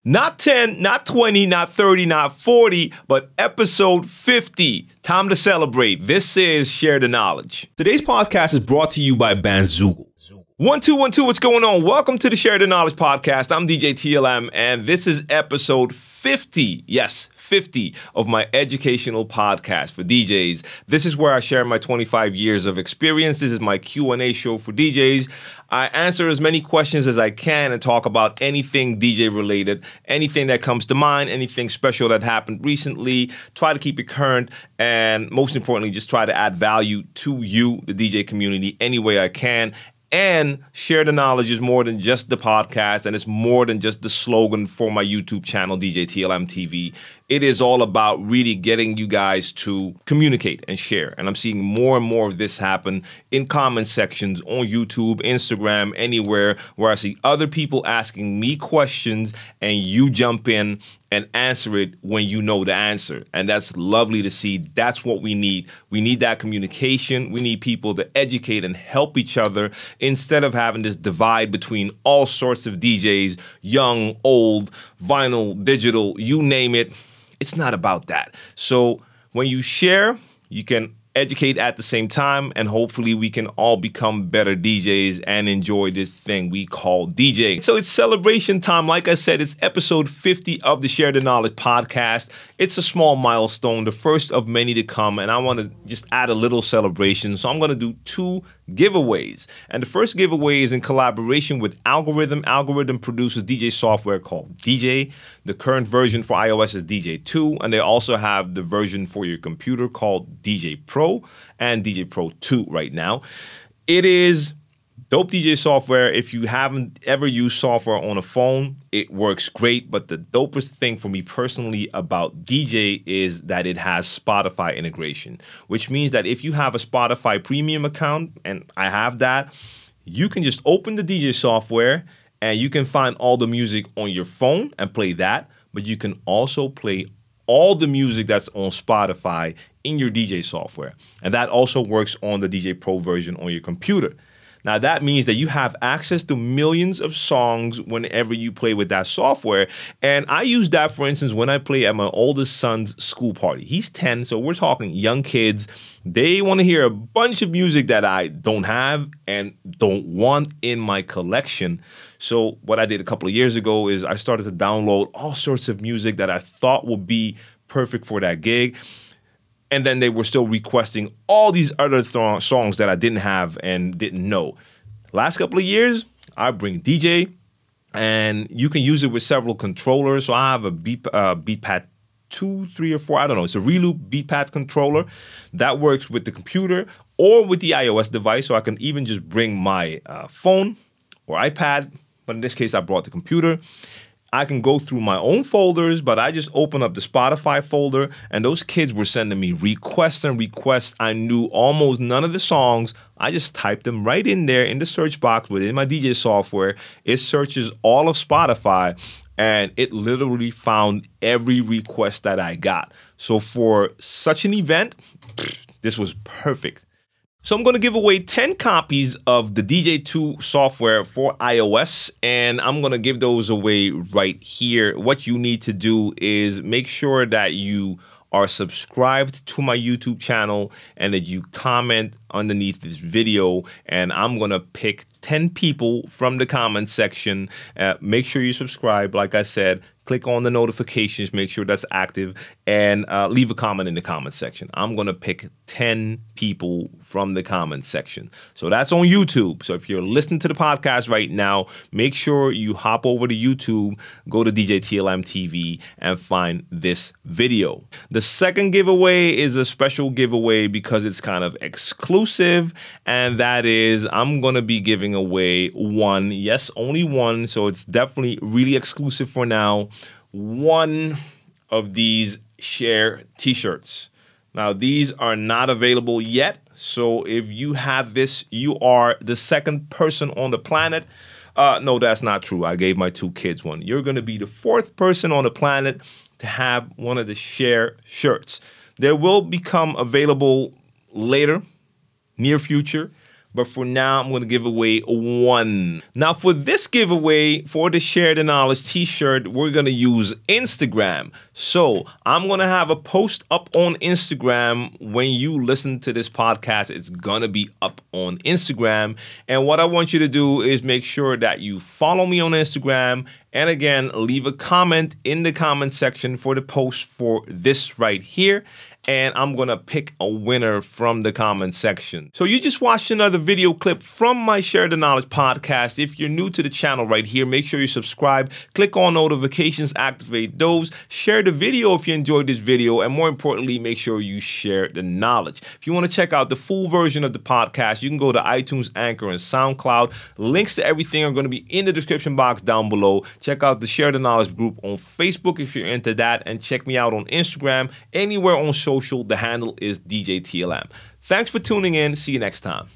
Not 10, not 20, not 30, not 40, but episode 50. Time to celebrate. This is Share the Knowledge. Today's podcast is brought to you by Bandzoogle. 1212, what's going on? Welcome to the Share the Knowledge podcast. I'm djTLM, and this is episode 50. Yes, 50 of my educational podcast for DJs. This is where I share my 25 years of experience. This is my Q&A show for DJs. I answer as many questions as I can and talk about anything DJ related, anything that comes to mind, anything special that happened recently. Try to keep it current, and most importantly, just try to add value to you, the DJ community, any way I can. And Share the Knowledge is more than just the podcast, and it's more than just the slogan for my YouTube channel, djTLMtv. It is all about really getting you guys to communicate and share. And I'm seeing more and more of this happen in comment sections on YouTube, Instagram, anywhere where I see other people asking me questions and you jump in and answer it when you know the answer. And that's lovely to see. That's what we need. We need that communication. We need people to educate and help each other instead of having this divide between all sorts of DJs, young, old, vinyl, digital, you name it. It's not about that. So when you share, you can educate at the same time, and hopefully we can all become better DJs and enjoy this thing we call DJ. So it's celebration time. Like I said, it's episode 50 of the Share the Knowledge podcast. It's a small milestone, the first of many to come, and I want to just add a little celebration. So I'm going to do 2 giveaways. And the first giveaway is in collaboration with Algoriddim. Algoriddim produces DJ software called DJay. The current version for iOS is DJ 2, and they also have the version for your computer called DJ Pro and DJ Pro 2 right now. It is dope DJ software. If you haven't ever used software on a phone, it works great. But the dopest thing for me personally about DJ is that it has Spotify integration, which means that if you have a Spotify premium account, and I have that, you can just open the DJ software and you can find all the music on your phone and play that. But you can also play all the music that's on Spotify in your DJ software. And that also works on the DJ Pro version on your computer. Now, that means that you have access to millions of songs whenever you play with that software. And I use that, for instance, when I play at my oldest son's school party. He's 10, so we're talking young kids. They want to hear a bunch of music that I don't have and don't want in my collection. So what I did a couple of years ago is I started to download all sorts of music that I thought would be perfect for that gig. And then they were still requesting all these other songs that I didn't have and didn't know. Last couple of years, I bring DJ, and you can use it with several controllers. So I have a beatpad 2, 3, or 4. I don't know. It's a reloop beatpad controller that works with the computer or with the iOS device. So I can even just bring my phone or iPad. But in this case, I brought the computer. I can go through my own folders, but I just open up the Spotify folder, and those kids were sending me requests and requests. I knew almost none of the songs. I just typed them right in there in the search box within my DJ software. It searches all of Spotify, and it literally found every request that I got. So for such an event, this was perfect. So I'm going to give away 10 copies of the DJ 2 software for iOS, and I'm going to give those away right here. What you need to do is make sure that you are subscribed to my YouTube channel and that you comment underneath this video, and I'm going to pick 10 people from the comment section. Make sure you subscribe, like I said. Click on the notifications, make sure that's active, and leave a comment in the comment section. I'm going to pick 10 people from the comment section. So that's on YouTube. So if you're listening to the podcast right now, make sure you hop over to YouTube, go to djTLMtv, and find this video. The second giveaway is a special giveaway because it's kind of exclusive, and that is I'm going to be giving away one, yes, only one, so it's definitely really exclusive for now, one of these Share t-shirts. Now, these are not available yet, so if you have this, you are the second person on the planet. No, that's not true. I gave my 2 kids one. You're going to be the 4th person on the planet to have one of the Share shirts. They will become available later, near future, but for now, I'm going to give away one. Now, for this giveaway, for the Share the Knowledge t-shirt, we're going to use Instagram. So I'm going to have a post up on Instagram. When you listen to this podcast, it's going to be up on Instagram. And what I want you to do is make sure that you follow me on Instagram. And again, leave a comment in the comment section for the post for this right here. And I'm going to pick a winner from the comment section. So you just watched another video clip from my Share the Knowledge podcast. If you're new to the channel right here, make sure you subscribe, click on notifications, activate those, share the video if you enjoyed this video, and more importantly, make sure you share the knowledge. If you want to check out the full version of the podcast, you can go to iTunes, Anchor, and SoundCloud. Links to everything are going to be in the description box down below. Check out the Share the Knowledge group on Facebook if you're into that, and check me out on Instagram, anywhere on social. The handle is djTLM. Thanks for tuning in. See you next time.